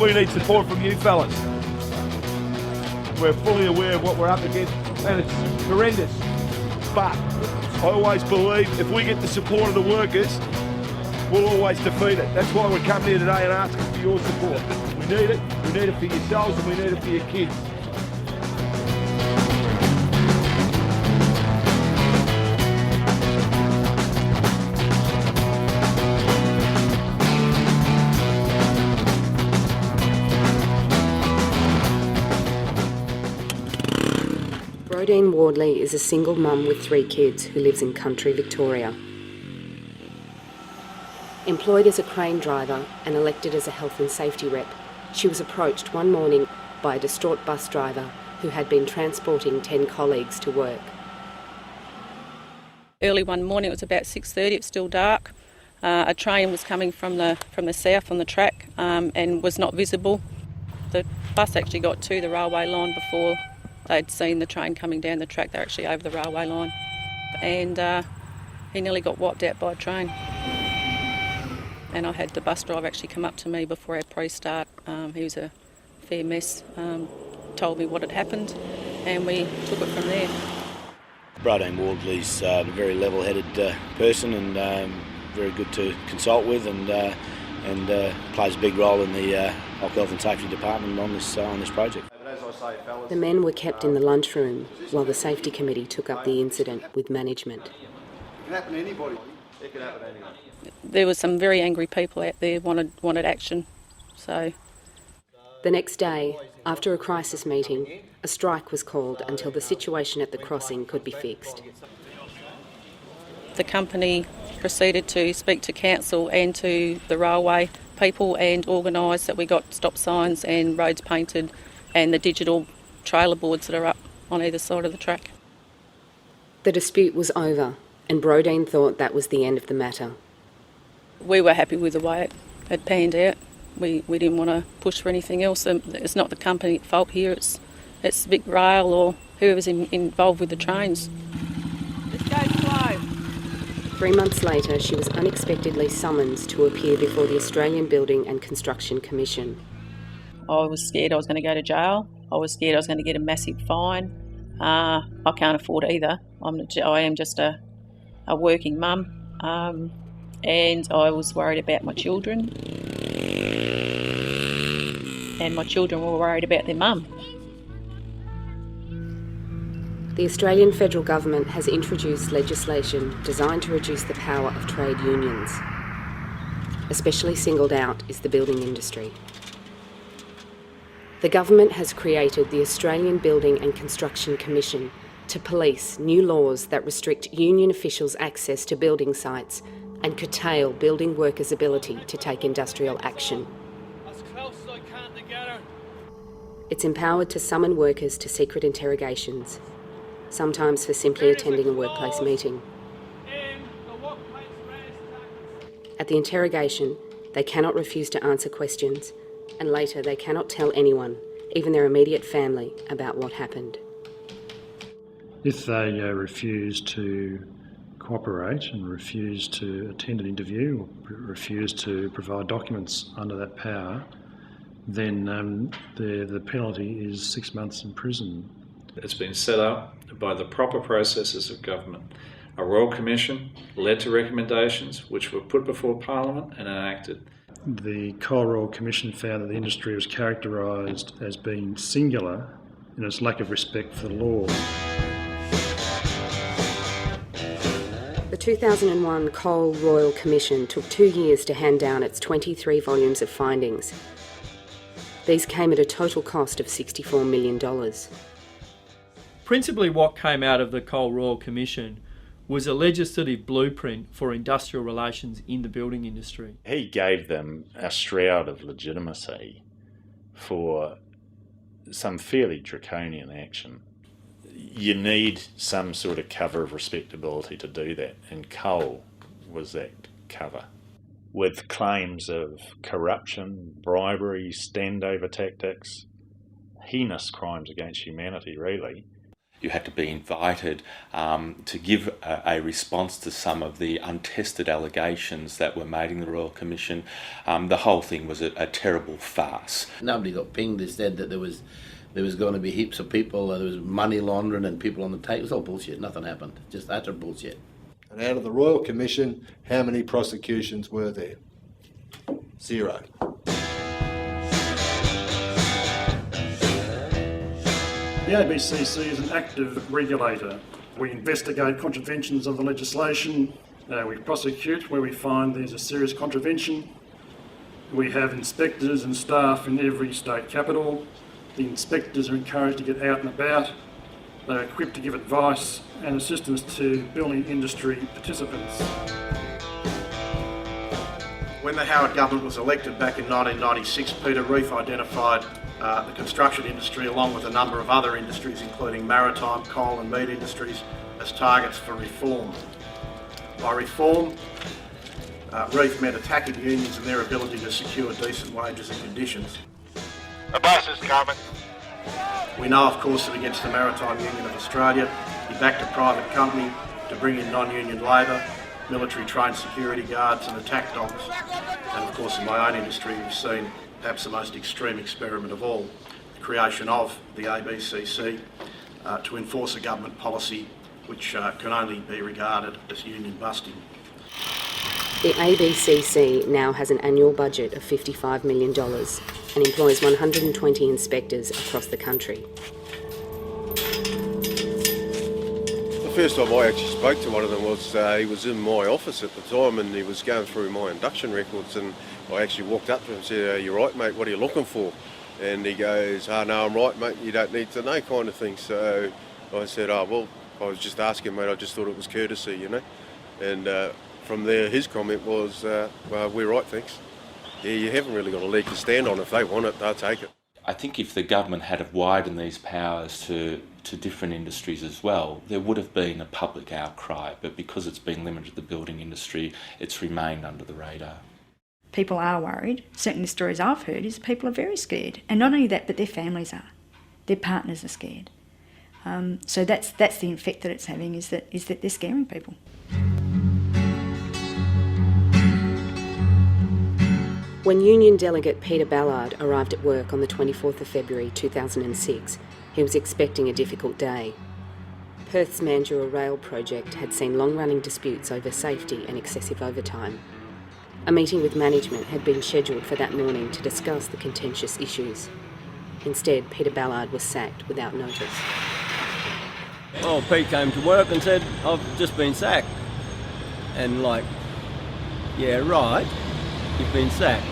we need support from you fellas. We're fully aware of what we're up against, and it's horrendous. But I always believe if we get the support of the workers, we'll always defeat it. That's why we're coming here today and asking for your support. We need it. We need it for yourselves and we need it for your kids. Brodeen Wardley is a single mum with 3 kids who lives in country Victoria. Employed as a crane driver and elected as a health and safety rep, she was approached one morning by a distraught bus driver who had been transporting 10 colleagues to work. Early one morning, it was about 6:30, it was still dark. A train was coming from the south on the track and was not visible. The bus actually got to the railway line before they'd seen the train coming down the track. They're actually over the railway line. And he nearly got wiped out by a train. And I had the bus driver actually come up to me before our pre-start. He was a fair mess, told me what had happened, and we took it from there. Brodeen Wardley's a very level-headed person and very good to consult with, and plays a big role in the Health and Safety Department on this project. The men were kept in the lunchroom while the safety committee took up the incident with management. It can happen to anybody. It can happen to anyone. There were some very angry people out there wanted action. So the next day, after a crisis meeting, a strike was called until the situation at the crossing could be fixed. The company proceeded to speak to council and to the railway people and organise that we got stop signs and roads painted and the digital trailer boards that are up on either side of the track. The dispute was over, and Brodeen thought that was the end of the matter. We were happy with the way it panned out. We didn't want to push for anything else. It's not the company at fault here, it's Vic Rail or whoever's involved with the trains. Let's go slow. 3 months later, she was unexpectedly summoned to appear before the Australian Building and Construction Commission. I was scared I was going to go to jail. I was scared I was going to get a massive fine. I can't afford either. I am just a working mum, and I was worried about my children. And my children were worried about their mum. The Australian federal government has introduced legislation designed to reduce the power of trade unions. Especially singled out is the building industry. The government has created the Australian Building and Construction Commission to police new laws that restrict union officials' access to building sites and curtail building workers' ability to take industrial action. As close as I can together. It's empowered to summon workers to secret interrogations, sometimes for simply attending a workplace meeting. At the interrogation, they cannot refuse to answer questions, and later they cannot tell anyone, even their immediate family, about what happened. If they refuse to cooperate and refuse to attend an interview or refuse to provide documents under that power, then the penalty is 6 months in prison. It's been set up by the proper processes of government. A Royal Commission led to recommendations which were put before Parliament and enacted. The Coal Royal Commission found that the industry was characterised as being singular in its lack of respect for the law. The 2001 Coal Royal Commission took 2 years to hand down its 23 volumes of findings. These came at a total cost of $64 million. Principally what came out of the Coal Royal Commission was a legislative blueprint for industrial relations in the building industry. He gave them a shroud of legitimacy for some fairly draconian action. You need some sort of cover of respectability to do that, and coal was that cover. With claims of corruption, bribery, standover tactics, heinous crimes against humanity, really. you had to be invited to give a response to some of the untested allegations that were made in the Royal Commission. The whole thing was a terrible farce. Nobody got pinged. They said that there was going to be heaps of people, there was money laundering and people on the take. It was all bullshit. Nothing happened. Just utter bullshit. And out of the Royal Commission, how many prosecutions were there? 0. The ABCC is an active regulator. We investigate contraventions of the legislation. We prosecute where we find there's a serious contravention. We have inspectors and staff in every state capital. The inspectors are encouraged to get out and about. They're equipped to give advice and assistance to building industry participants. When the Howard government was elected back in 1996, Peter Reith identified the construction industry along with a number of other industries, including maritime, coal and meat industries, as targets for reform. By reform, Reith meant attacking unions and their ability to secure decent wages and conditions. The bus is coming. We know, of course, that against the Maritime Union of Australia, he backed a private company to bring in non-union labour, military-trained security guards and attack dogs. And of course, in my own industry, we've seen perhaps the most extreme experiment of all, the creation of the ABCC to enforce a government policy which can only be regarded as union busting. The ABCC now has an annual budget of $55 million and employs 120 inspectors across the country. The first time I actually spoke to one of them was he was in my office at the time and he was going through my induction records, and I actually walked up to him and said, "You're right, mate, what are you looking for?" And he goes, "No, I'm right, mate, you don't need to know," kind of thing. So I said, well, I was just asking, mate, I just thought it was courtesy, you know. And from there, his comment was, "Well, we're right, thanks." Yeah, you haven't really got a leg to stand on. If they want it, they'll take it. I think if the government had widened these powers to different industries as well, there would have been a public outcry, but because it's been limited to the building industry, it's remained under the radar. People are worried. Certainly the stories I've heard is people are very scared. And not only that, but their families are. Their partners are scared. So that's the effect that it's having, is that they're scaring people. When Union Delegate Peter Ballard arrived at work on the 24th of February 2006, he was expecting a difficult day. Perth's Mandurah Rail project had seen long-running disputes over safety and excessive overtime. A meeting with management had been scheduled for that morning to discuss the contentious issues. Instead, Peter Ballard was sacked without notice. Well, Pete came to work and said, "I've just been sacked." And yeah, right, you've been sacked.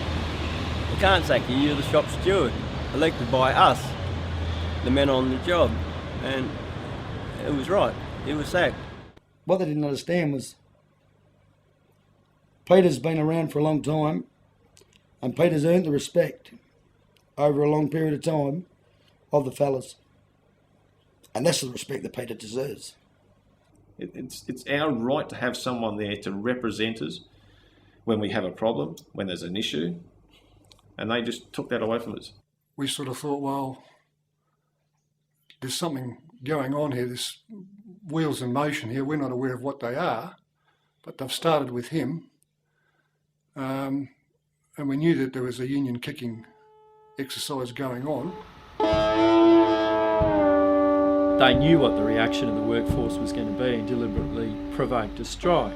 We can't sack you, you're the shop steward, elected by us, the men on the job. And it was right, he was sacked. What they didn't understand was Peter's been around for a long time, and Peter's earned the respect over a long period of time of the fellas. And that's the respect that Peter deserves. It's our right to have someone there to represent us when we have a problem, when there's an issue, and they just took that away from us. We sort of thought, well, there's something going on here, there's wheels in motion here, we're not aware of what they are, but they've started with him, and we knew that there was a union kicking exercise going on. They knew what the reaction of the workforce was going to be and deliberately provoked a strike.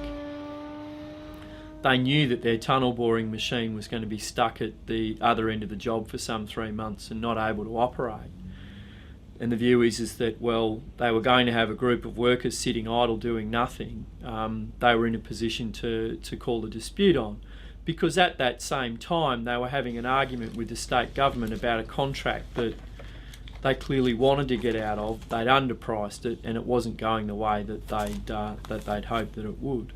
They knew that their tunnel boring machine was going to be stuck at the other end of the job for some 3 months and not able to operate. And the view is that, well, they were going to have a group of workers sitting idle doing nothing. They were in a position to call a dispute on, because at that same time they were having an argument with the state government about a contract that they clearly wanted to get out of. They'd underpriced it and it wasn't going the way that they'd hoped that it would.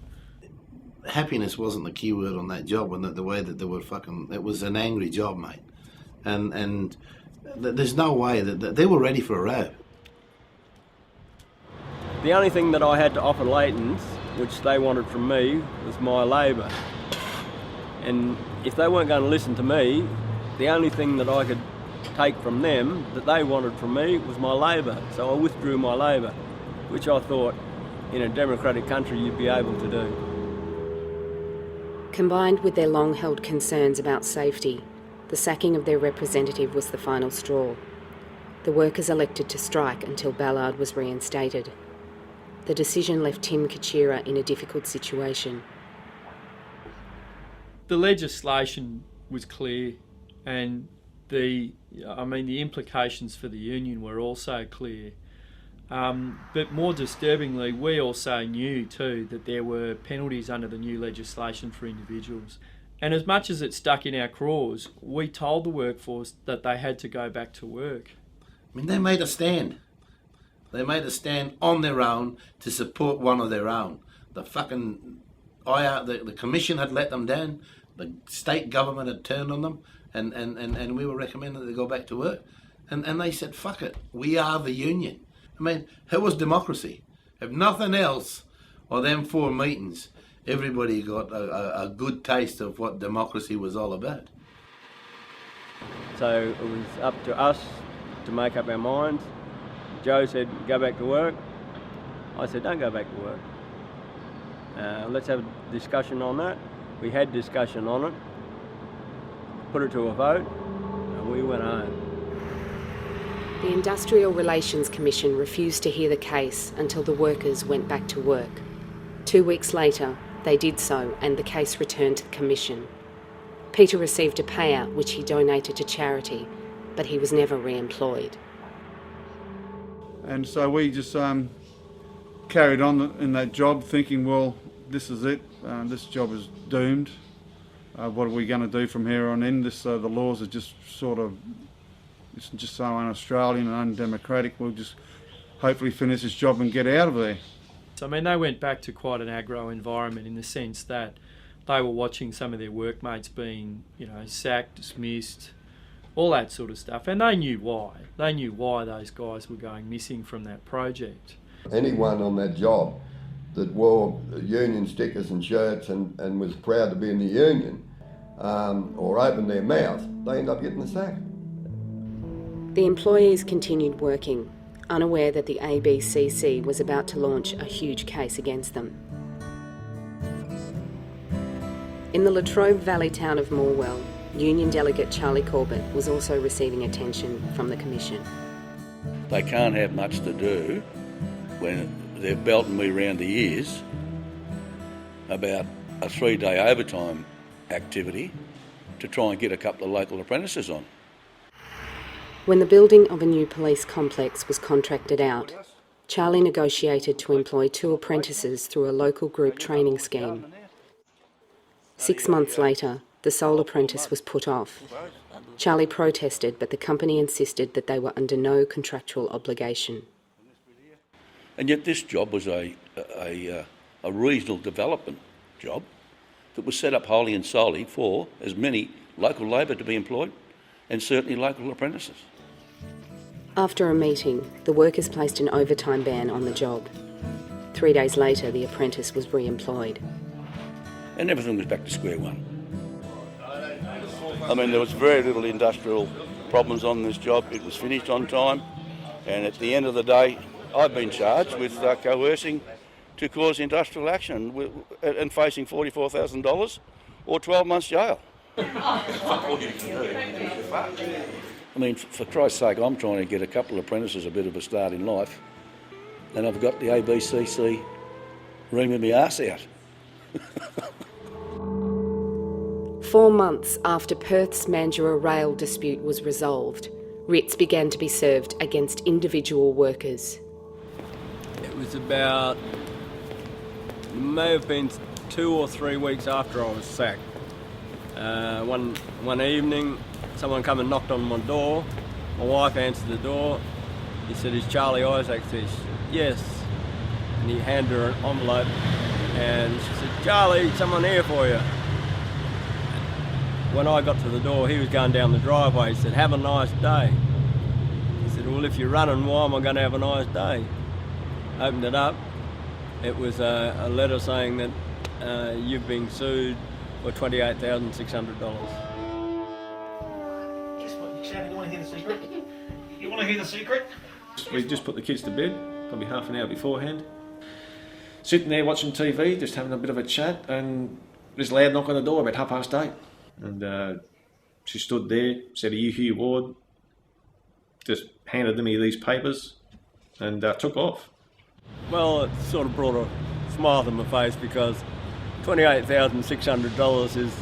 Happiness wasn't the key word on that job, and the way that they were it was an angry job, mate. And there's no way that they were ready for a row. The only thing that I had to offer Layton's, which they wanted from me, was my labour. And if they weren't going to listen to me, the only thing that I could take from them that they wanted from me was my labour. So I withdrew my labour, which I thought in a democratic country you'd be able to do. Combined with their long-held concerns about safety, the sacking of their representative was the final straw. The workers elected to strike until Ballard was reinstated. The decision left Tim Kachira in a difficult situation. The legislation was clear, and the implications for the union were also clear. But more disturbingly, we also knew too that there were penalties under the new legislation for individuals. And as much as it stuck in our craws, we told the workforce that they had to go back to work. I mean, they made a stand. They made a stand on their own to support one of their own. The commission had let them down. The state government had turned on them, and we were recommending they go back to work. And they said, fuck it, we are the union. I mean, it was democracy. If nothing else, or them 4 meetings, everybody got a good taste of what democracy was all about. So it was up to us to make up our minds. Joe said, go back to work. I said, don't go back to work. Let's have a discussion on that. We had discussion on it, put it to a vote, and we went home. The Industrial Relations Commission refused to hear the case until the workers went back to work. 2 weeks later, they did so, and the case returned to the Commission. Peter received a payout which he donated to charity, but he was never re-employed. And so we just carried on in that job thinking, well, this is it, this job is doomed. What are we going to do from here on in? The laws are just it's just so un-Australian and undemocratic. We'll just hopefully finish this job and get out of there. I mean, they went back to quite an aggro environment in the sense that they were watching some of their workmates being, sacked, dismissed, all that sort of stuff, and they knew why. They knew why those guys were going missing from that project. Anyone on that job that wore union stickers and shirts and was proud to be in the union or opened their mouth, they end up getting the sack. The employees continued working, unaware that the ABCC was about to launch a huge case against them. In the Latrobe Valley town of Morwell, Union Delegate Charlie Corbett was also receiving attention from the Commission. They can't have much to do when they're belting me round the ears about a 3-day overtime activity to try and get a couple of local apprentices on. When the building of a new police complex was contracted out, Charlie negotiated to employ 2 apprentices through a local group training scheme. 6 months later, the sole apprentice was put off. Charlie protested, but the company insisted that they were under no contractual obligation. And yet this job was a regional development job that was set up wholly and solely for as many local labour to be employed and certainly local apprentices. After a meeting, the workers placed an overtime ban on the job. 3 days later, the apprentice was re-employed. And everything was back to square one. I mean, there was very little industrial problems on this job. It was finished on time, and at the end of the day, I've been charged with coercing to cause industrial action and facing $44,000 or 12 months jail. I mean, for Christ's sake, I'm trying to get a couple of apprentices a bit of a start in life, and I've got the ABCC reaming my arse out. 4 months after Perth's Mandurah rail dispute was resolved, writs began to be served against individual workers. It was about, it may have been 2 or 3 weeks after I was sacked. One evening, someone come and knocked on my door. My wife answered the door. He said, "Is Charlie Isaacs there?" She said, "Yes." And he handed her an envelope and she said, "Charlie, someone here for you." When I got to the door, he was going down the driveway. He said, "Have a nice day." He said, "Well, if you're running, why am I going to have a nice day?" Opened it up. It was a letter saying that you've been sued for $28,600. Guess what? You want to hear the Want to hear the secret? We just put the kids to bed, probably half an hour beforehand. Sitting there watching TV, just having a bit of a chat, and this loud knock on the door about 8:30. And she stood there, said, "Are you Hugh Ward?" Just handed me these papers and took off. Well, it sort of brought a smile to my face because $28,600 is...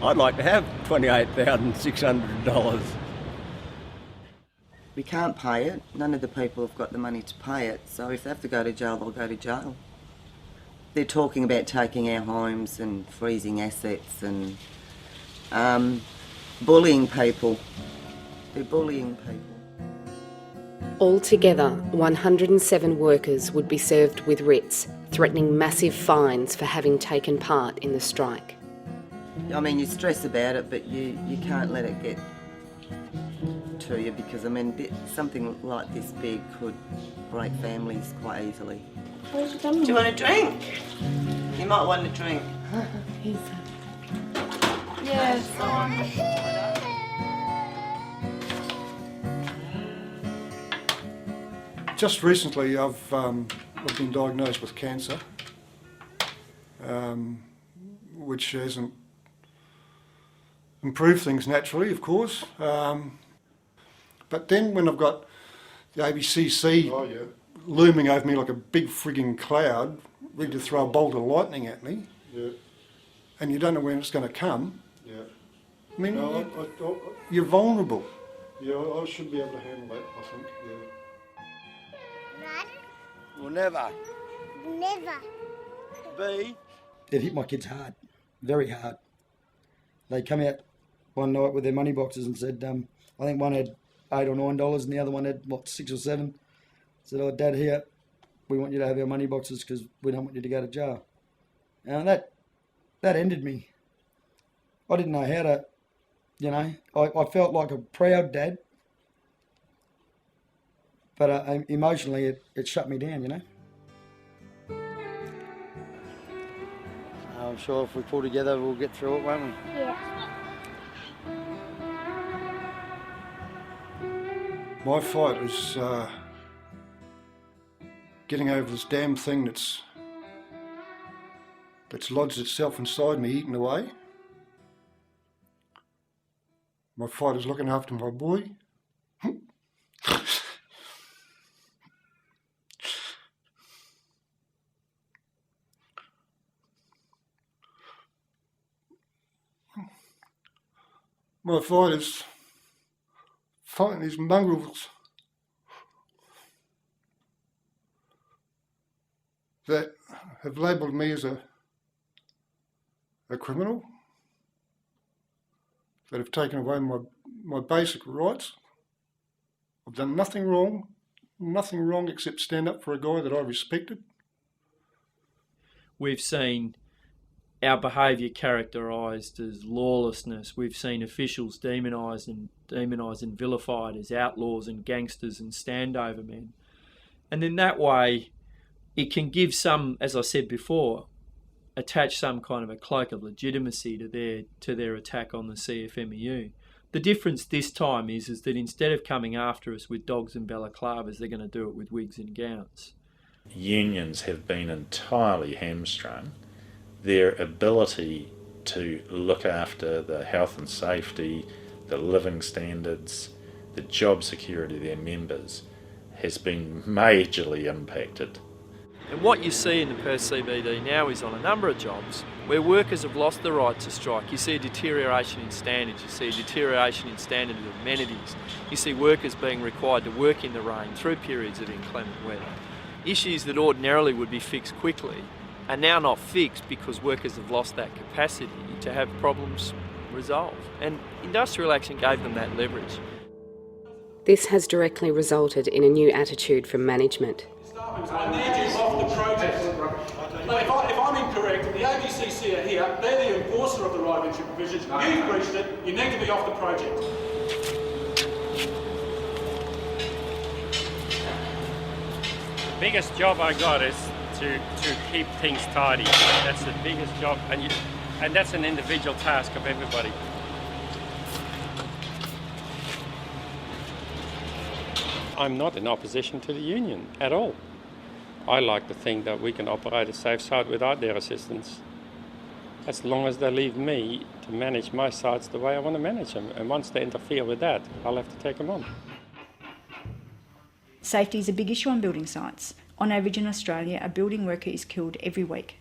I'd like to have $28,600. We can't pay it. None of the people have got the money to pay it. So if they have to go to jail, they'll go to jail. They're talking about taking our homes and freezing assets and bullying people. They're bullying people. Altogether, 107 workers would be served with writs, threatening massive fines for having taken part in the strike. I mean, you stress about it, but you can't let it get to you because, I mean, something like this big could break families quite easily. Do you want a drink? You might want a drink. Yes. Just recently, I've been diagnosed with cancer, which hasn't improved things naturally, of course. But then when I've got the ABCC looming over me like a big frigging cloud, ready to throw a bolt of lightning at me, and you don't know when it's going to come, I mean, you're vulnerable. Yeah, I should be able to handle that, I think, Will never be. It hit my kids hard, very hard. They come out one night with their money boxes and said, I think one had $8 or $9 and the other one had, what, 6 or 7. Said, "Oh, Dad, here, we want you to have our money boxes because we don't want you to go to jail." And that ended me. I didn't know how to, I felt like a proud dad, but emotionally it shut me down, I'm sure if we pull together we'll get through it, won't we? Yeah. My fight is getting over this damn thing that's lodged itself inside me, eating away. My fight is looking after my boy. My fight is fighting these mongrels that have labelled me as a criminal, that have taken away my basic rights. I've done nothing wrong except stand up for a guy that I respected. We've seen our behaviour characterised as lawlessness. We've seen officials demonised and vilified as outlaws and gangsters and standover men. And in that way, it can give some, as I said before, attach some kind of a cloak of legitimacy to their attack on the CFMEU. The difference this time is that instead of coming after us with dogs and balaclavas, they're going to do it with wigs and gowns. Unions have been entirely hamstrung. Their ability to look after the health and safety, the living standards, the job security of their members has been majorly impacted. And what you see in the Perth CBD now is on a number of jobs where workers have lost the right to strike. You see a deterioration in standards, you see a deterioration in standard of amenities, you see workers being required to work in the rain through periods of inclement weather. Issues that ordinarily would be fixed quickly are now not fixed because workers have lost that capacity to have problems resolved. And industrial action gave them that leverage. This has directly resulted in a new attitude from management. I need you off the project. Now, if I'm incorrect, the ABCC are here, they're the enforcer of the right of entry provisions. You've breached it, you need to be off the project. The biggest job I got is to keep things tidy. That's the biggest job, and that's an individual task of everybody. I'm not in opposition to the union at all. I like to think that we can operate a safe site without their assistance, as long as they leave me to manage my sites the way I want to manage them. And once they interfere with that, I'll have to take them on. Safety is a big issue on building sites. On average in Australia, a building worker is killed every week.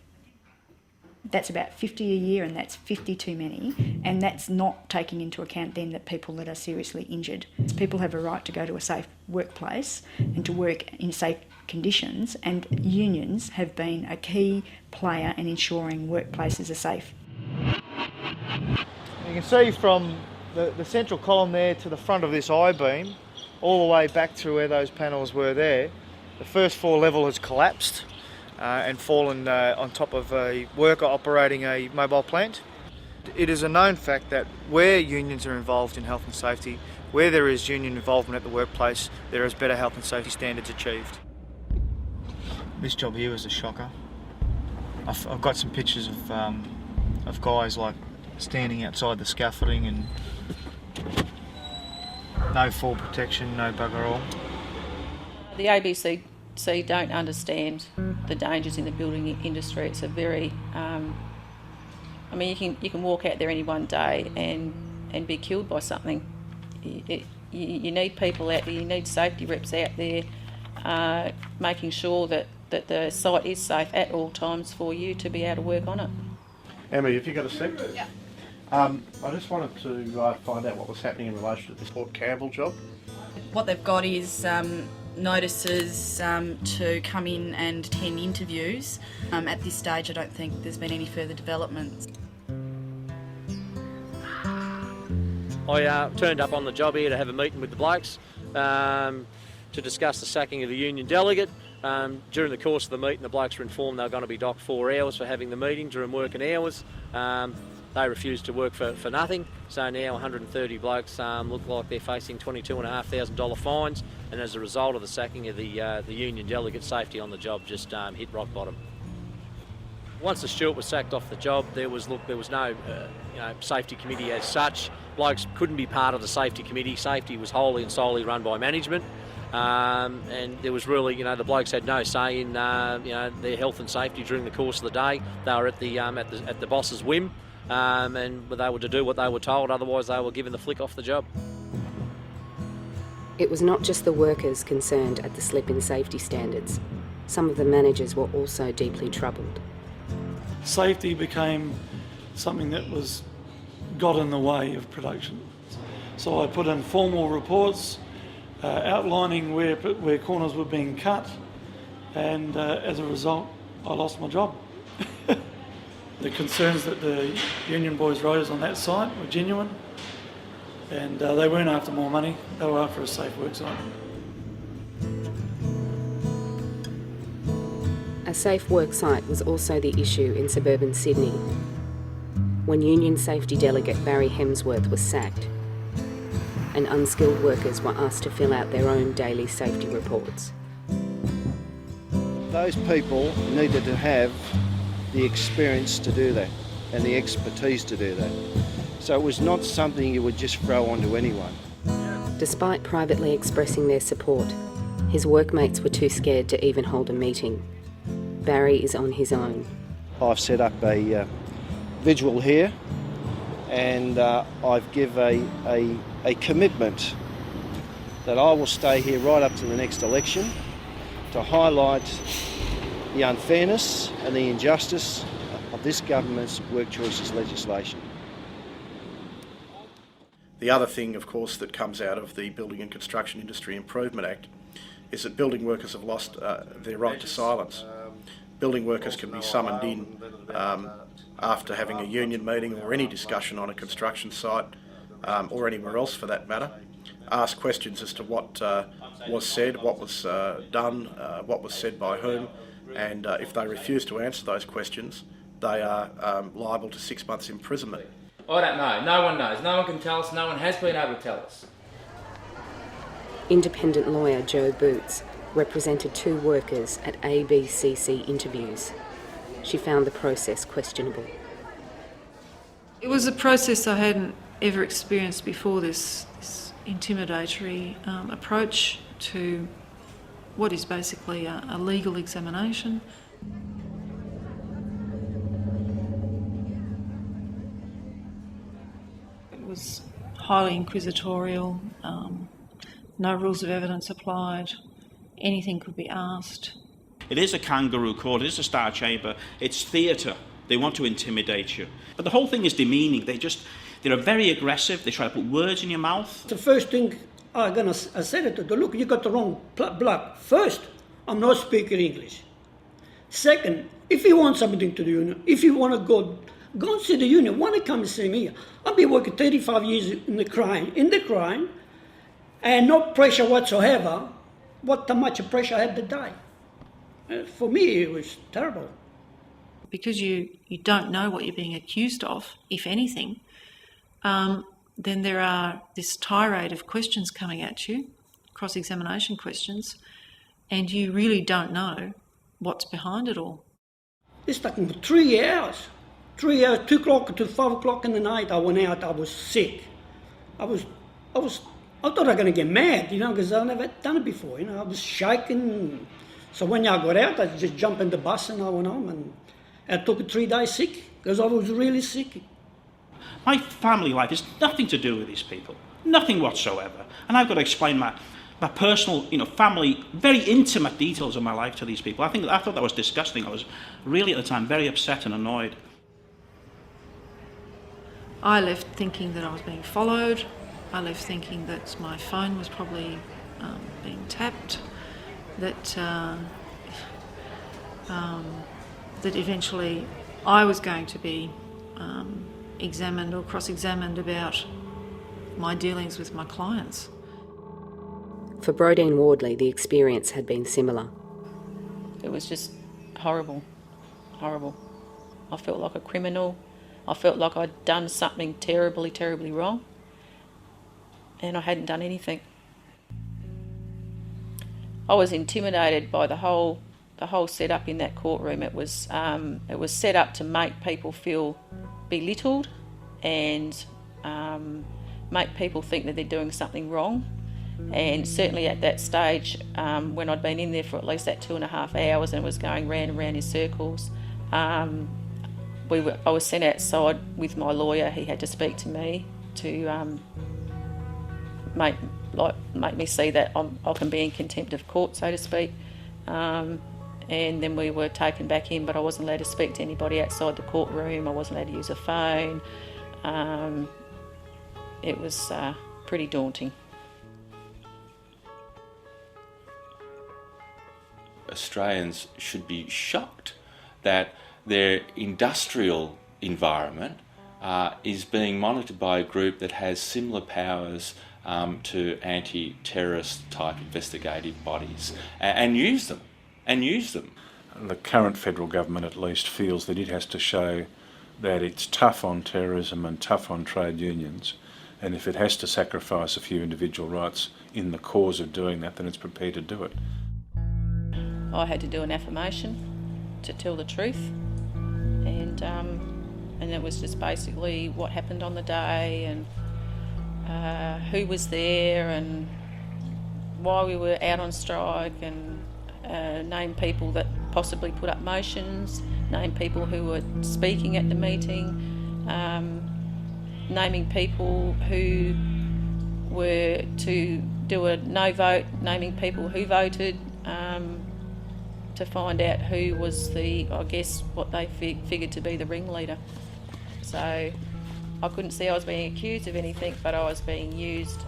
That's about 50 a year, and that's 50 too many. And that's not taking into account then that people that are seriously injured. People have a right to go to a safe workplace and to work in safe conditions, and unions have been a key player in ensuring workplaces are safe. You can see from the central column there to the front of this I-beam, all the way back to where those panels were there, the first floor level has collapsed and fallen on top of a worker operating a mobile plant. It is a known fact that where unions are involved in health and safety, where there is union involvement at the workplace, there is better health and safety standards achieved. This job here was a shocker. I've got some pictures of guys like standing outside the scaffolding and no fall protection, no bugger all. The ABCC don't understand the dangers in the building industry. It's a very, I mean, you can walk out there any one day and be killed by something. You need people out there, you need safety reps out there making sure that the site is safe at all times for you to be able to work on it. Emma, have you got a sec? Yeah. I just wanted to find out what was happening in relation to this Port Campbell job. What they've got is notices to come in and attend interviews. At this stage, I don't think there's been any further developments. I turned up on the job here to have a meeting with the blokes to discuss the sacking of the union delegate. During the course of the meeting, the blokes were informed they were going to be docked 4 hours for having the meeting during working hours. They refused to work for nothing, so now 130 blokes look like they're facing $22,500 fines, and as a result of the sacking of the union delegate, safety on the job just hit rock bottom. Once the steward was sacked off the job, there was no safety committee as such. Blokes couldn't be part of the safety committee. Safety was wholly and solely run by management. And there was really, the blokes had no say in, their health and safety during the course of the day. They were at the boss's whim, and they were to do what they were told. Otherwise, they were given the flick off the job. It was not just the workers concerned at the slip in safety standards. Some of the managers were also deeply troubled. Safety became something that got in the way of production. So I put in formal reports outlining where corners were being cut, and as a result I lost my job. The concerns that the union boys raised on that site were genuine, and they weren't after more money, they were after a safe work site. A safe work site was also the issue in suburban Sydney. When Union Safety Delegate Barry Hemsworth was sacked, and unskilled workers were asked to fill out their own daily safety reports. Those people needed to have the experience to do that and the expertise to do that. So it was not something you would just throw onto anyone. Despite privately expressing their support, his workmates were too scared to even hold a meeting. Barry is on his own. I've set up a vigil here, and I've given a commitment that I will stay here right up to the next election to highlight the unfairness and the injustice of this government's work choices legislation. The other thing, of course, that comes out of the Building and Construction Industry Improvement Act is that building workers have lost their right to silence. Building workers can be summoned in after having a union meeting or any discussion on a construction site, or anywhere else for that matter, ask questions as to what was said, what was done, what was said by whom, and if they refuse to answer those questions, they are liable to 6 months imprisonment. I don't know, no one knows, no one can tell us, no one has been able to tell us. Independent lawyer Jo Boots represented 2 workers at ABCC interviews. She found the process questionable. It was a process I hadn't ever experienced before, this intimidatory approach to what is basically a legal examination. It was highly inquisitorial, no rules of evidence applied, anything could be asked. It is a kangaroo court, it is a star chamber, it's theatre. They want to intimidate you. But the whole thing is demeaning. They're very aggressive, they try to put words in your mouth. The first thing I said it to them, look, you got the wrong blood. First, I'm not speaking English. Second, if you want something to the union, if you want to go and see the union, why not come and see me? I've been working 35 years in the crime, and no pressure whatsoever. How much pressure I had to die. For me, it was terrible. Because you don't know what you're being accused of, if anything, then there are this tirade of questions coming at you, cross-examination questions, and you really don't know what's behind it all. It's taking 3 hours. 3 hours, 2 o'clock to 5 o'clock in the night, I went out, I was sick. I thought I was going to get mad, because I've never done it before, I was shaking. So when I got out, I just jumped in the bus and I went home, and I took 3 days sick, because I was really sick. My family life has nothing to do with these people, nothing whatsoever. And I've got to explain my personal, family, very intimate details of my life to these people. I thought that was disgusting. I was really at the time very upset and annoyed. I left thinking that I was being followed. I left thinking that my phone was probably being tapped, that eventually I was going to be examined or cross-examined about my dealings with my clients. For Brodeen Wardley, the experience had been similar. It was just horrible, horrible. I felt like a criminal. I felt like I'd done something terribly, terribly wrong, and I hadn't done anything. I was intimidated by the whole setup in that courtroom. It was set up to make people feel belittled and make people think that they're doing something wrong. And certainly at that stage, when I'd been in there for at least that 2.5 hours and was going round and round in circles, I was sent outside with my lawyer. He had to speak to me to make me see that I can be in contempt of court, so to speak. And then we were taken back in, but I wasn't allowed to speak to anybody outside the courtroom. I wasn't allowed to use a phone. It was pretty daunting. Australians should be shocked that their industrial environment is being monitored by a group that has similar powers to anti-terrorist type investigative bodies and use them. The current federal government at least feels that it has to show that it's tough on terrorism and tough on trade unions, and if it has to sacrifice a few individual rights in the cause of doing that, then it's prepared to do it. I had to do an affirmation to tell the truth, and it was just basically what happened on the day and who was there and why we were out on strike, and name people that possibly put up motions, name people who were speaking at the meeting, naming people who were to do a no vote, naming people who voted, to find out who was what they figured to be the ringleader. So I couldn't see I was being accused of anything, but I was being used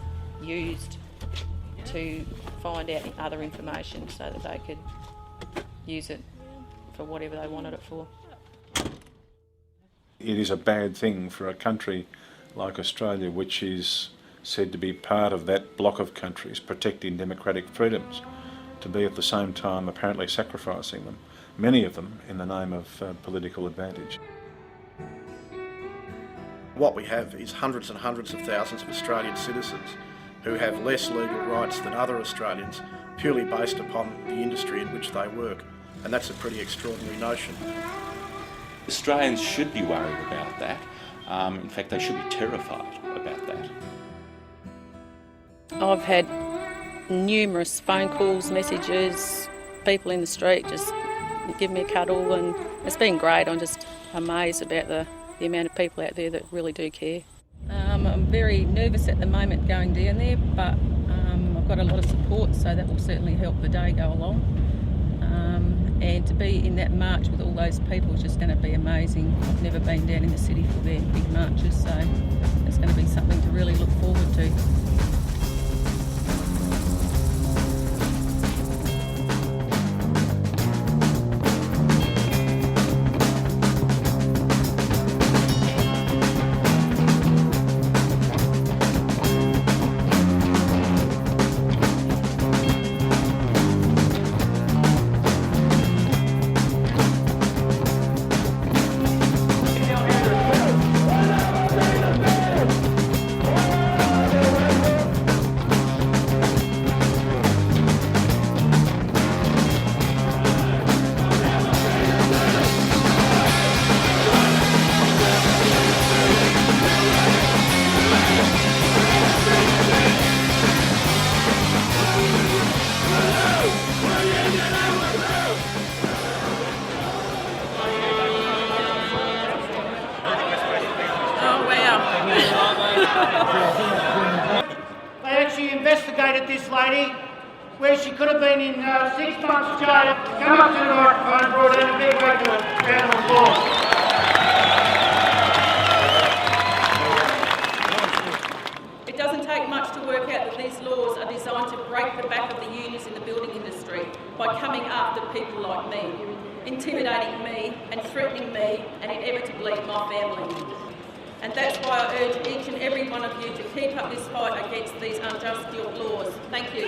to find out other information so that they could use it for whatever they wanted it for. It is a bad thing for a country like Australia, which is said to be part of that block of countries protecting democratic freedoms, to be at the same time apparently sacrificing them, many of them in the name of political advantage. What we have is hundreds and hundreds of thousands of Australian citizens who have less legal rights than other Australians purely based upon the industry in which they work, and that's a pretty extraordinary notion. Australians should be worried about that. In fact, they should be terrified about that. I've had numerous phone calls, messages, people in the street just give me a cuddle, and it's been great. I'm just amazed about the amount of people out there that really do care. I'm very nervous at the moment going down there, but I've got a lot of support, so that will certainly help the day go along. And to be in that march with all those people is just going to be amazing. I've never been down in the city for their big marches, so it's going to be something to really look forward to. They actually investigated this lady, where she could have been in 6 months jail. Come up to the microphone, brought in a big round of applause. It doesn't take much to work out that these laws are designed to break the back of the unions in the building industry by coming after people like me, intimidating me and threatening me and inevitably my family. And that's why I urge each and every one of you to keep up this fight against these unjust laws. Thank you.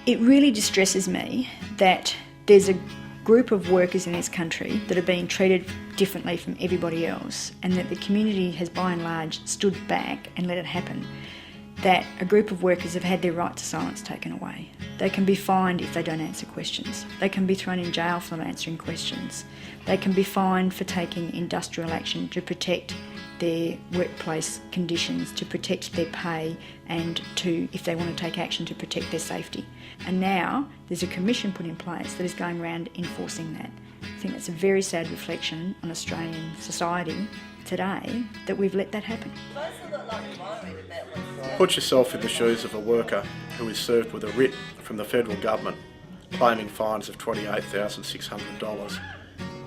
It really distresses me that there's a group of workers in this country that are being treated differently from everybody else, and that the community has by and large stood back and let it happen. That a group of workers have had their right to silence taken away. They can be fined if they don't answer questions. They can be thrown in jail for not answering questions. They can be fined for taking industrial action to protect their workplace conditions, to protect their pay, and to, if they want to take action, to protect their safety. And now there's a commission put in place that is going around enforcing that. I think that's a very sad reflection on Australian society today that we've let that happen. Put yourself in the shoes of a worker who is served with a writ from the federal government claiming fines of $28,600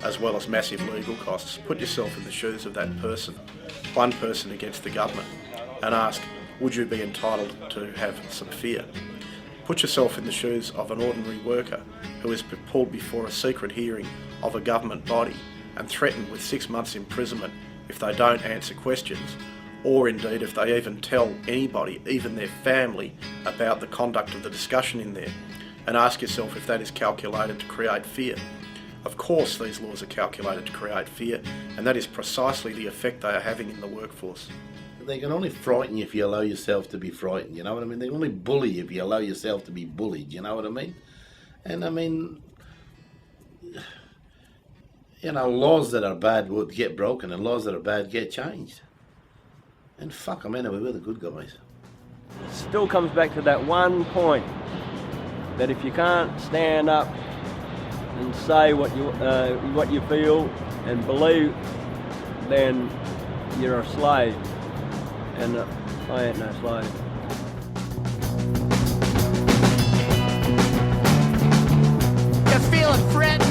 as well as massive legal costs. Put yourself in the shoes of that person, one person against the government, and ask, would you be entitled to have some fear? Put yourself in the shoes of an ordinary worker who is pulled before a secret hearing of a government body and threatened with 6 months imprisonment if they don't answer questions, or indeed if they even tell anybody, even their family, about the conduct of the discussion in there, and ask yourself if that is calculated to create fear. Of course these laws are calculated to create fear, and that is precisely the effect they are having in the workforce. They can only frighten you if you allow yourself to be frightened, you know what I mean? They can only bully you if you allow yourself to be bullied, you know what I mean? And I mean, you know, laws that are bad would get broken and laws that are bad get changed. And fuck them anyway, we're the good guys. It still comes back to that one point, that if you can't stand up and say what you feel and believe, then you're a slave. And I ain't no slave. You feeling threatened?